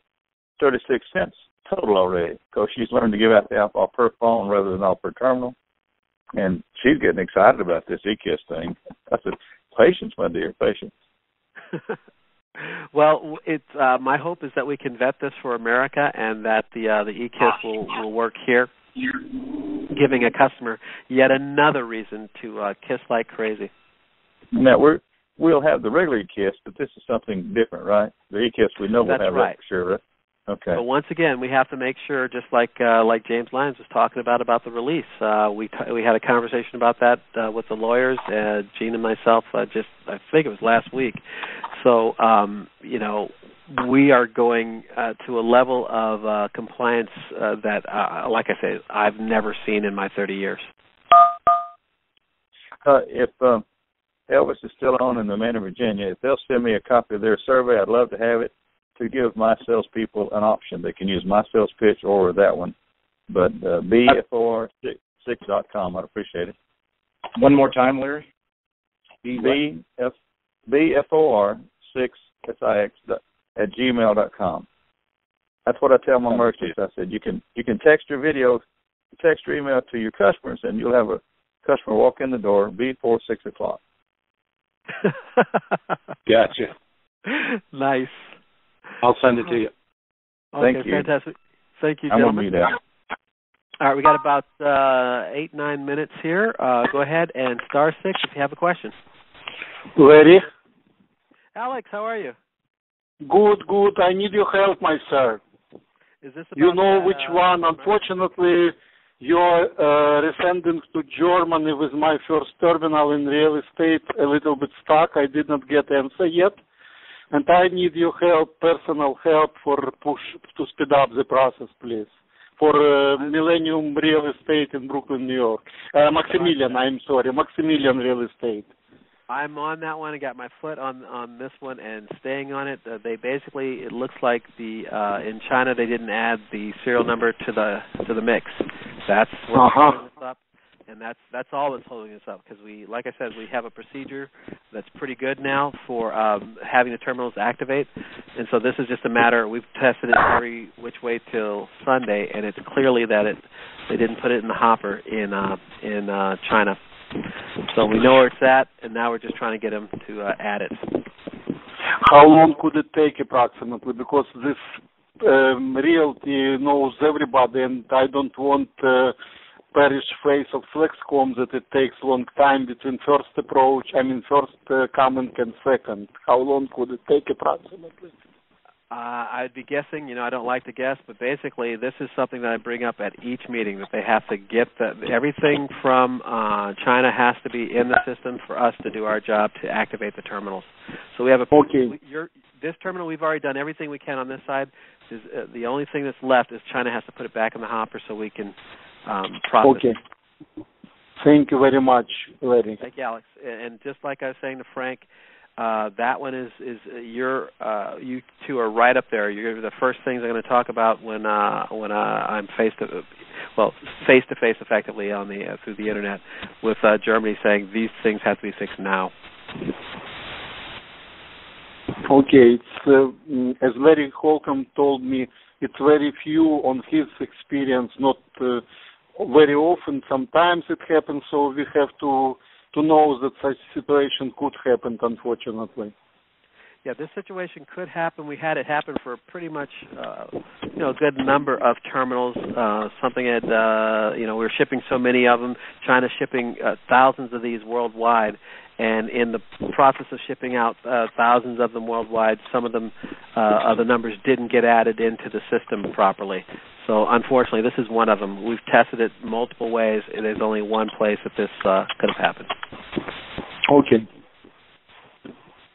36 cents total already because she's learned to give out the app all per phone rather than all per terminal. And she's getting excited about this e-kiss thing. I said, patience, my dear, patience.
Well, it's my hope is that we can vet this for America and that the e-kiss will work here, giving a customer yet another reason to kiss like crazy.
Now, we'll have the regular e-kiss, but this is something different, right? The e-kiss, we know we'll have that for sure, right? Okay.
But once again, we have to make sure, just like James Lyons was talking about the release. We had a conversation about that with the lawyers, Jeanne and myself. I think it was last week. So we are going to a level of compliance that, like I say, I've never seen in my 30 years.
If Elvis is still on in the Man of Virginia, if they'll send me a copy of their survey, I'd love to have it, to give my salespeople an option. They can use my sales pitch or that one. But BFOR6.com, I'd appreciate it.
One more time, Larry.
BFOR6SIX@gmail.com. That's what I tell my merchants. I said you can text your videos, text your email to your customers, and you'll have a customer walk in the door before 6 o'clock.
Gotcha.
Nice.
I'll send it to you.
Okay,
Thank you.
Fantastic. Thank you,
I'm
gentlemen.
going to be there.
All right, we got about 8-9 minutes here. Go ahead and *6 if you have a question.
Larry?
Alex, how are you?
Good. I need your help, my sir.
Is this about
you know which one? Unfortunately, you're resending to Germany with my first terminal in real estate a little bit stuck. I did not get answer yet. And I need your help, personal help, for push to speed up the process, please. For Millennium Real Estate in Brooklyn, New York. Maximilian Real Estate.
I'm on that one. I got my foot on this one and staying on it. They basically, it looks like in China they didn't add the serial number to the mix. That's what's holding us up, and that's all that's holding us up. Because like I said, we have a procedure that's pretty good now for having the terminals activate, and so this is just a matter. We've tested it every which way till Sunday, and it's clearly that they didn't put it in the hopper in China. So we know where it's at, and now we're just trying to get them to add it.
How long could it take approximately? Because this realty knows everybody, and I don't want perish face of FlexKom that it takes long time between first comment and second. How long could it take approximately?
I'd be guessing, I don't like to guess, but basically this is something that I bring up at each meeting, that they have to get everything from China has to be in the system for us to do our job to activate the terminals. So we have this terminal, we've already done everything we can on this side. The only thing that's left is China has to put it back in the hopper so we can process it.
Thank you very much, Larry.
Thank you, Alex. And just like I was saying to Frank, that one is you two are right up there. You're the first things I'm going to talk about when I'm face to face effectively on through the internet with Germany saying these things have to be fixed now.
Okay, it's as Larry Holcomb told me, it's very few on his experience, not very often. Sometimes it happens, so we have to know that such situation could happen, unfortunately.
Yeah, this situation could happen. We had it happen for pretty much a good number of terminals. Something at we're shipping so many of them. China's shipping thousands of these worldwide, and in the process of shipping out thousands of them worldwide, some of them the numbers didn't get added into the system properly. So unfortunately, this is one of them. We've tested it multiple ways. There's only one place that this could have happened.
Okay.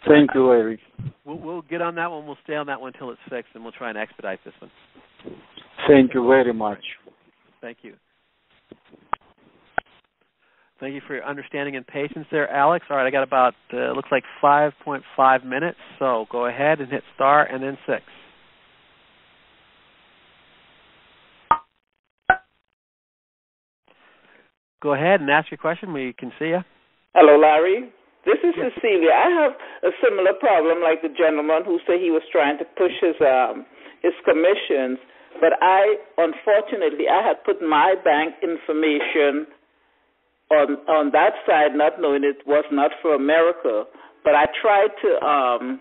Thank you, Larry.
We'll get on that one. We'll stay on that one until it's fixed, and we'll try and expedite this one.
Thank you very much.
Thank you. Thank you for your understanding and patience there, Alex. All right, I got about, looks like 5.5 minutes, so go ahead and hit star and then 6. Go ahead and ask your question. We can see you.
Hello, Larry. This is Cecilia. I have a similar problem like the gentleman who said he was trying to push his commissions, but unfortunately, I had put my bank information on that side, not knowing it was not for America. But I tried to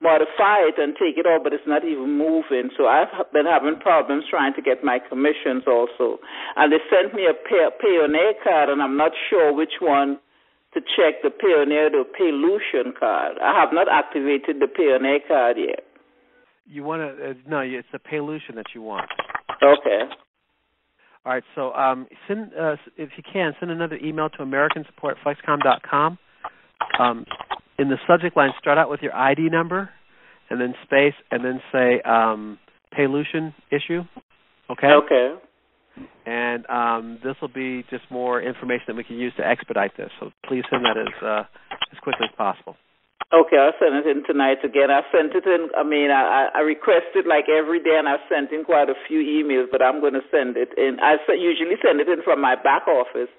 modify it and take it off, but it's not even moving. So I've been having problems trying to get my commissions also. And they sent me a Payoneer card, and I'm not sure which one to check, the Payoneer or Paylution card. I have not activated the Payoneer card yet.
You want to, no, it's the Paylution that you want.
Okay.
All right, so send, if you can, send another email to americansupport@flexkom.com. In the subject line, start out with your ID number, and then space, and then say Paylution issue. Okay.
Okay.
And this will be just more information that we can use to expedite this. So please send that as quickly as possible.
Okay, I'll send it in tonight again. I sent it in, I requested like every day, and I've sent in quite a few emails, but I'm going to send it in. I usually send it in from my back office,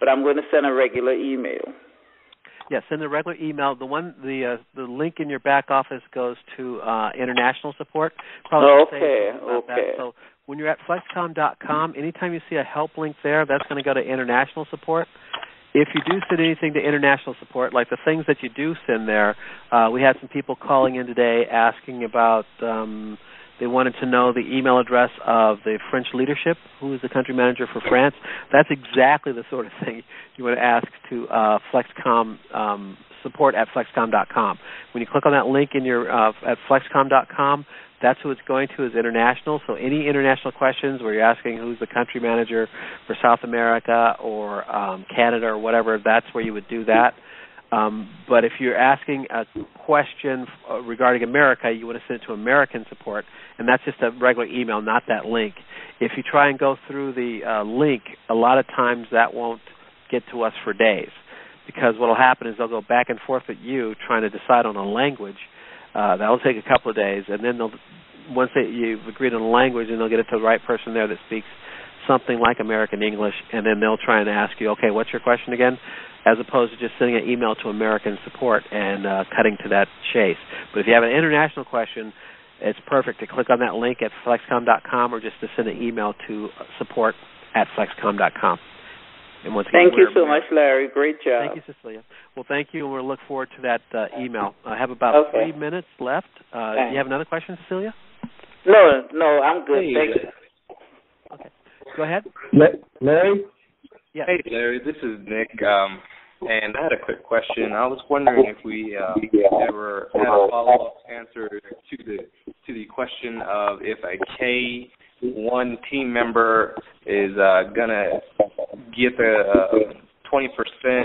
but I'm going to send a regular email.
Yeah, send a regular email. The link in your back office goes to international support.
Okay.
That. So when you're at FlexKom.com, anytime you see a help link there, that's going to go to international support. If you do send anything to international support, like the things that you do send there, we had some people calling in today asking about, they wanted to know the email address of the French leadership, who is the country manager for France. That's exactly the sort of thing you want to ask to FlexKom support at FlexKom.com. When you click on that link in your at FlexKom.com, that's who it's going to, is international. So any international questions where you're asking who's the country manager for South America or Canada or whatever, that's where you would do that. But if you're asking a question regarding America, you want to send it to American support, and that's just a regular email, not that link. If you try and go through the link, a lot of times that won't get to us for days, because what will happen is they'll go back and forth with you trying to decide on a language. That'll take a couple of days, and then once you've agreed on a language, and they'll get it to the right person there that speaks something like American English, and then they'll try and ask you, okay, what's your question again, as opposed to just sending an email to American support and cutting to that chase. But if you have an international question, it's perfect to click on that link at FlexKom.com or just to send an email to support at FlexKom.com. And once again,
thank you so much, Larry. Great job.
Thank you, Cecilia. Well, thank you, and we'll look forward to that email. I have about 3 minutes left. Do you have another question, Cecilia?
No, I'm good.
Hey,
thank you.
Okay. Go ahead.
Larry?
Yeah.
Hey, Larry, this is Nick, and I had a quick question. I was wondering if we ever had a follow-up answer to the question of if a K1 team member is going to get the 20%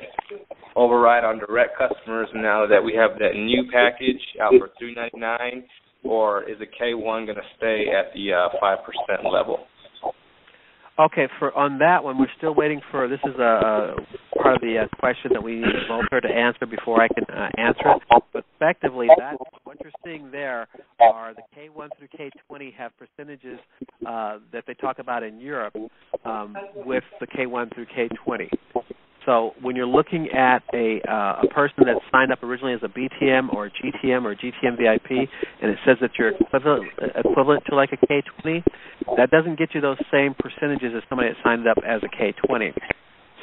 override on direct customers now that we have that new package out for $3.99, or is a K1 going to stay at the 5% level?
Okay, on that one, we're still waiting for, this is a part of the question that we need Volker to answer before I can answer it. But effectively, what you're seeing there are the K1 through K20 have percentages that they talk about in Europe with the K1 through K20. So when you're looking at a person that signed up originally as a BTM or a GTM or GTM VIP, and it says that you're equivalent to like a K20, that doesn't get you those same percentages as somebody that signed up as a K20.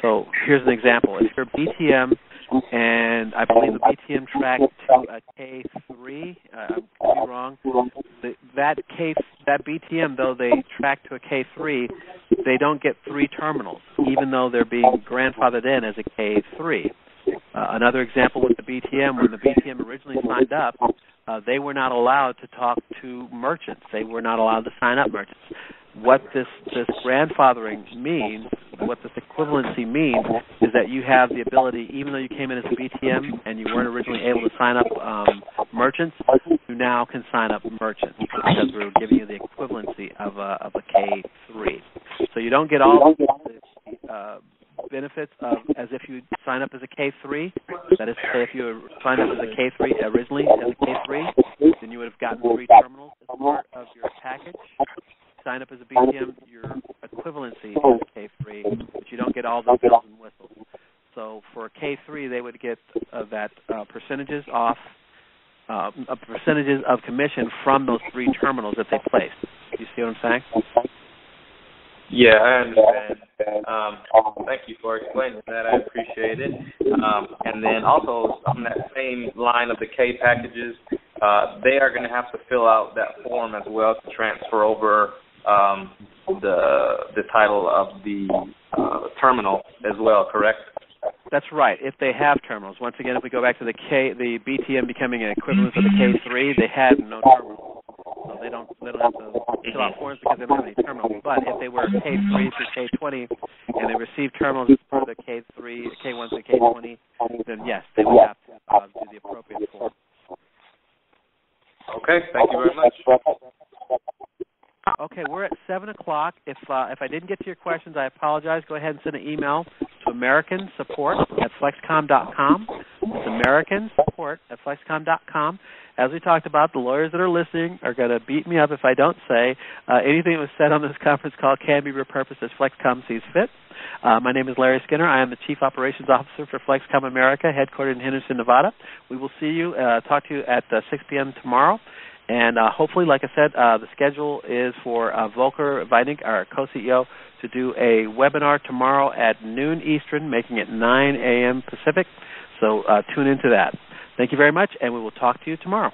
So here's an example. If you're a BTM, and I believe the BTM tracked to a K3, I could be wrong, that BTM, though they track to a K3, they don't get 3 terminals, even though they're being grandfathered in as a K3. Another example with the BTM, when the BTM originally signed up, they were not allowed to talk to merchants. They were not allowed to sign up merchants. What this grandfathering means, what this equivalency means, is that you have the ability, even though you came in as a BTM and you weren't originally able to sign up merchants, you now can sign up merchants because we're giving you the equivalency of a K3. So you don't get all the benefits as if you sign up as a K3. That is to say, if you signed up as a K3 originally as a K3, then you would have gotten 3 terminals as part of your package. Sign up as a BTM, your equivalency is K3, but you don't get all the bells and whistles. So for a K3, they would get that percentages off, percentages of commission from those 3 terminals that they placed. Do you see what I'm saying?
Yeah, I understand. Thank you for explaining that. I appreciate it. And then also on that same line of the K packages, they are going to have to fill out that form as well to transfer over the title of the terminal as well, correct?
That's right. If they have terminals. Once again, if we go back to the BTM becoming an equivalent of the K3, they had no terminals. So they don't have to fill out forms because they don't have any terminals. But if they were K3 through K20 and they received terminals as part of the K3, K1 through K20, then yes, they would have to do the appropriate form.
Okay, thank you very much.
Okay, we're at 7 o'clock. If I didn't get to your questions, I apologize. Go ahead and send an email to AmericanSupport@FlexKom.com. It's AmericanSupport@FlexKom.com. As we talked about, the lawyers that are listening are going to beat me up if I don't say anything that was said on this conference call can be repurposed as FlexKom sees fit. My name is Larry Skinner. I am the Chief Operations Officer for FlexKom America, headquartered in Henderson, Nevada. We will see you, talk to you at 6 p.m. tomorrow. And hopefully, like I said, the schedule is for Volker Weinig, our co-CEO, to do a webinar tomorrow at noon Eastern, making it 9 a.m. Pacific. So tune into that. Thank you very much, and we will talk to you tomorrow.